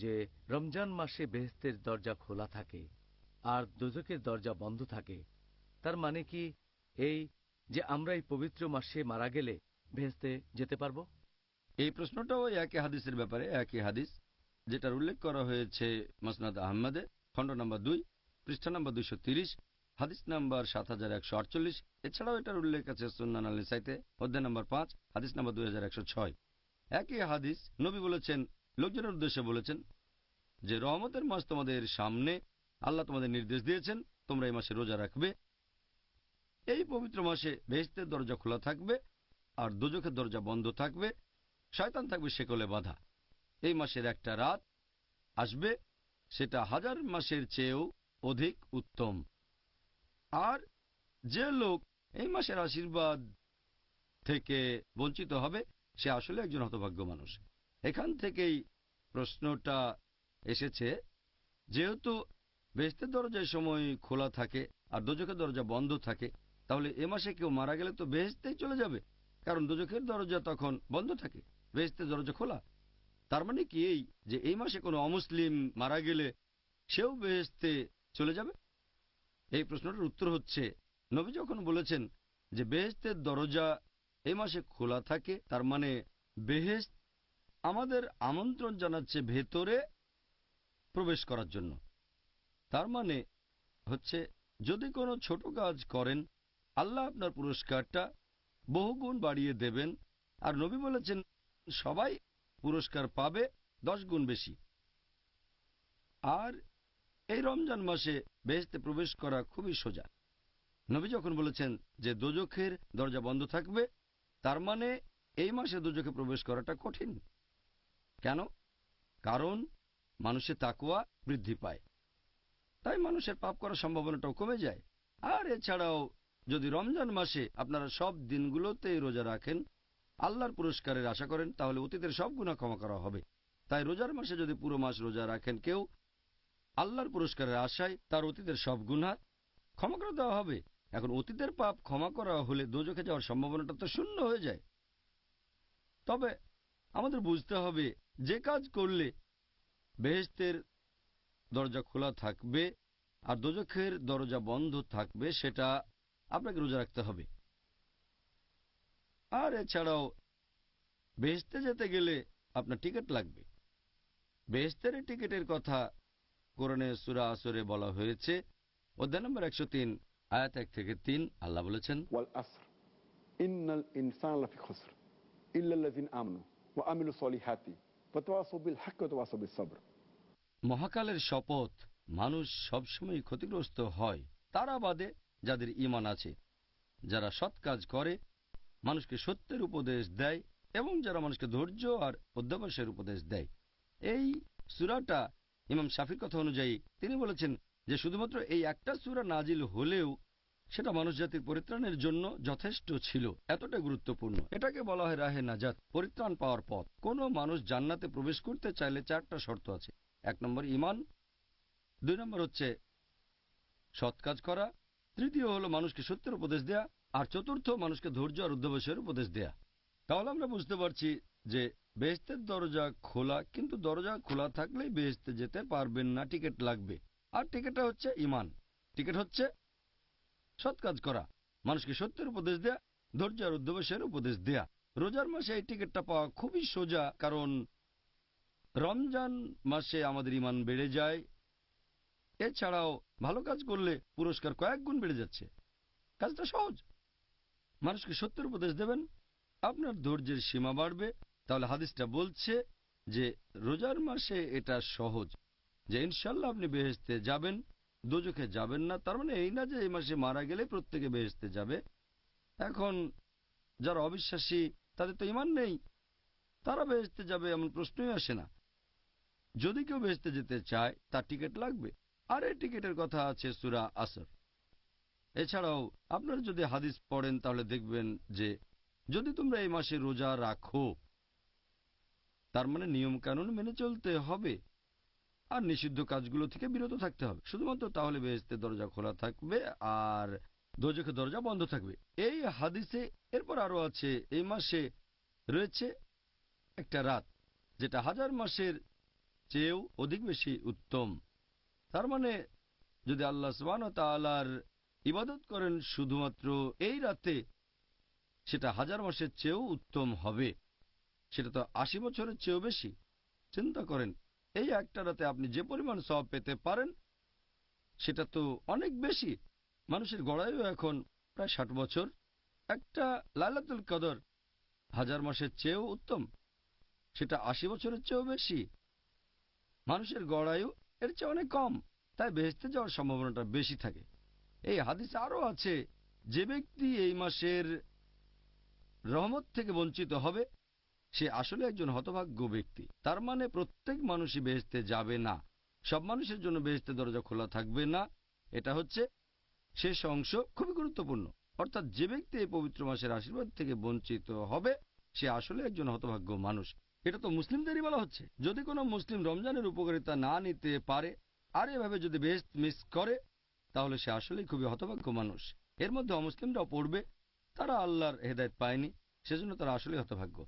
যে রমজান মাসে বেহেশতের দরজা খোলা থাকে আর দোজখের দরজা বন্ধ থাকে, তার মানে কি এই যে আমরা এই পবিত্র মাসে মারা গেলে বেহেশতে যেতে পারবো? এই প্রশ্নটাও একই হাদিসের ব্যাপারে, একই হাদিস যেটার উল্লেখ করা হয়েছে মসনাদ আহমদে, খণ্ড নম্বর 2, পৃষ্ঠা নম্বর 230, হাদিস নাম্বার 7148। এছাড়াও এটার উল্লেখ আছে সুন্নান আল নিসাইতে, অধ্যায় নম্বর 5, হাদিস নাম্বার 2106। একই হাদিস নবী বলেছেন, লোকজনের উদ্দেশ্যে বলেছেন যে রহমতের মাস তোমাদের সামনে, আল্লাহ তোমাদের নির্দেশ দিয়েছেন তোমরা এই মাসে রোজা রাখবে। এই পবিত্র মাসে বেহেশতের দরজা খোলা থাকবে আর দোজখের দরজা বন্ধ থাকবে, শয়তান থাকবে শেকলে বাঁধা। এই মাসের একটা রাত আসবে, সেটা 1000 মাসের চেয়েও অধিক উত্তম। আর যে লোক এই মাসের আশীর্বাদ থেকে বঞ্চিত হবে সে আসলে একজন হতভাগ্য মানুষ। এখান থেকেই প্রশ্নটা এসেছে, যেহেতু বেহেশতের দরজা এই সময় খোলা থাকে আর দোজখের দরজা বন্ধ থাকে, তাহলে এ মাসে কেউ মারা গেলে তো বেহেশতেই চলে যাবে, কারণ দোজখের দরজা তখন বন্ধ থাকে, বেহেশতের দরজা খোলা। তার মানে কি এই যে এই মাসে কোনো অমুসলিম মারা গেলে সেও বেহেশতে চলে যাবে? এই প্রশ্নটার উত্তর হচ্ছে, নবী যখন বলেছেন যে বেহেশতের দরজা এই মাসে খোলা থাকে, তার মানে বেহেশত আমাদের আমন্ত্রণ জানাচ্ছে ভেতরে প্রবেশ করার জন্য। তার মানে হচ্ছে, যদি কোনো ছোট কাজ করেন আল্লাহ আপনার পুরস্কারটা বহুগুণ বাড়িয়ে দেবেন। আর নবী বলেছেন সবাই পুরস্কার পাবে 10 গুণ বেশি। আর এই রমজান মাসে বেহেশতে প্রবেশ করা খুবই সোজা। নবী যখন বলেছেন যে দোজখের দরজা বন্ধ থাকবে, তার মানে এই মাসে দোজখে প্রবেশ করাটা কঠিন। কেন? কারণ মানুষের তাকওয়া বৃদ্ধি পায়, তাই মানুষের পাপ করার সম্ভাবনাটাও কমে যায়। আর এছাড়াও যদি রমজান মাসে আপনারা সব দিনগুলোতেই রোজা রাখেন, আল্লাহর পুরস্কারের আশা করেন, তাহলে অতীতের সব গুনাহ ক্ষমা করা হবে। তাই রোজার মাসে যদি পুরো মাস রোজা রাখেন কেউ, আল্লাহর পুরস্কারের আশায় তার অতীতের সব গুনাহ ক্ষমা করে দেওয়া হবে। এখন অতীতের পাপ ক্ষমা করা হলে দোজখে যাওয়ার সম্ভাবনাটা তো শূন্য হয়ে যায়। তবে আমাদের বুঝতে হবে, যে কাজ করলে বেহেশতের দরজা খোলা থাকবে আর দোজখের দরজা বন্ধ থাকবে সেটা আপনাকে রোজা রাখতে হবে। আর এছাড়াও বেহেশতে যেতে গেলে আপনার টিকিট লাগবে। বেহেশতের টিকিটের কথা কোরআনে সূরা আসরে বলা হয়েছে, অধ্যায় নম্বর 103, আয়াত 1 থেকে 3। আল্লাহ বলেছেন, ওয়াল আসর ইন্নাল ইনসানা লাফি খুসর ইল্লাল্লাযিনা আমানু ওয়া আমিলুস সলিহাতি ওয়া তাওয়াসাউ বিল হাক্কি ওয়া তাওয়াসাউ বিস সবর। মহাকালের শপথ, মানুষ সবসময় ক্ষতিগ্রস্ত হয় তারা বাদে যাদের ঈমান আছে, যারা সৎ কাজ করে, মানুষকে সত্যের উপদেশ দেয় এবং যারা মানুষকে ধৈর্য আর অধ্যবসায়ের উপদেশ দেয়। এই সূরাটা ইমাম শাফির কথা অনুযায়ী তিনি বলেছেন যে শুধুমাত্র এই একটা সূরা নাজিল হলেও সেটা মানুষ জাতির পরিত্রাণের জন্য যথেষ্ট ছিল, এতটা গুরুত্বপূর্ণ। এটাকে বলা হয় রাহে নাজাত, পরিত্রাণ পাওয়ার পথ। কোনো মানুষ জান্নাতে প্রবেশ করতে চাইলে 4টা শর্ত আছে। 1 নম্বর ঈমান, 2 নম্বর হচ্ছে সৎ কাজ করা, তৃতীয় হলো মানুষকে সত্যের উপদেশ দেয়া, আর চতুর্থ মানুষকে ধৈর্য আর অধ্যবসায়ের উপদেশ দেয়া। তাহলে আমরা বুঝতে পারছি যে বেহেশতের দরজা খোলা, কিন্তু দরজা খোলা থাকলেই বেহেশতে যেতে পারবেন না, টিকিট লাগবে। আর টিকিটটা হচ্ছে ঈমান, টিকিট হচ্ছে সৎ কাজ করা, মানুষকে সত্যের উপদেশ দেয়া, ধৈর্য আর অধ্যবসায়ের উপদেশ দেয়া। রোজার মাসে এই টিকিটটা পাওয়া খুবই সোজা, কারণ রমজান মাসে আমাদের ঈমান বেড়ে যায়। এছাড়াও ভালো কাজ করলে পুরস্কার কয়েক গুণ বেড়ে যাচ্ছে। কাজটা সহজ, মানুষকে সত্যের উপদেশ দেবেন, আপনার ধৈর্যের সীমা বাড়বে। তাহলে হাদিসটা বলছে যে রোজার মাসে এটা সহজ, যে ইনশাল্লাহ আপনি বেহেশতে যাবেন, দোজখে যাবেন না। তার মানে এই না যে এই মাসে মারা গেলে প্রত্যেকে বেহেশতে যাবে। এখন যারা অবিশ্বাসী, তাদের তো ঈমান নেই, তারা বেহেশতে যাবে এমন প্রশ্নই আসে না। যদি কেউ বেহেশতে যেতে চায় তার টিকিট লাগবে, আর এই টিকিটের কথা আছে সূরা আসর। এছাড়াও আপনারা যদি হাদিস পড়েন তাহলে দেখবেন যে যদি তোমরা এই মাসে রোজা রাখো, তার মানে নিয়ম কানুন মেনে চলতে হবে আর নিষিদ্ধ কাজগুলো থেকে বিরত থাকতে হবে, শুধুমাত্র তাহলে বেহেশতের দরজা খোলা থাকবে আর দোজখের দরজা বন্ধ থাকবে। এই হাদিসে এরপর আরো আছে, এই মাসে রয়েছে একটা রাত যেটা 1000 মাসের চেয়েও অধিক বেশি উত্তম। তার মানে যদি আল্লাহ সুবহানাহু ওয়া তাআলার ইবাদত করেন শুধুমাত্র এই রাতে, সেটা 1000 মাসের চেয়েও উত্তম হবে। সেটা তো 80 বছরের চেয়েও বেশি। চিন্তা করেন, এই একটা রাতে আপনি যে পরিমাণ সওয়াব পেতে পারেন সেটা তো অনেক বেশি। মানুষের গড়ায়ও এখন প্রায় 60 বছর। একটা লাইলাতুল কদর 1000 মাসের চেয়েও উত্তম, সেটা 80 বছরের চেয়েও বেশি। মানুষের গড়ায়ু এর চেয়ে অনেক কম, তাই বেহেশতে যাওয়ার সম্ভাবনাটা বেশি থাকে। এই হাদিস আরও আছে, যে ব্যক্তি এই মাসের রহমত থেকে বঞ্চিত হবে সে আসলে একজন হতভাগ্য ব্যক্তি। তার মানে প্রত্যেক মানুষই বেহেশতে যাবে না, সব মানুষের জন্য বেহেশতের দরজা খোলা থাকবে না। এটা হচ্ছে শেষ অংশ, খুবই গুরুত্বপূর্ণ। অর্থাৎ যে ব্যক্তি এই পবিত্র মাসের আশীর্বাদ থেকে বঞ্চিত হবে সে আসলে একজন হতভাগ্য মানুষ। এটা তো মুসলিমদেরই বলা হচ্ছে। যদি কোনো মুসলিম রমজানের উপকারিতা না নিতে পারে আর এভাবে যদি বেহেশত মিস করে তাহলে সে আসলেই খুবই হতভাগ্য মানুষ। এর মধ্যে অমুসলিমরাও পড়বে, তারা আল্লাহর হেদায়েত পায়নি, সেজন্য তারা আসলেই হতভাগ্য।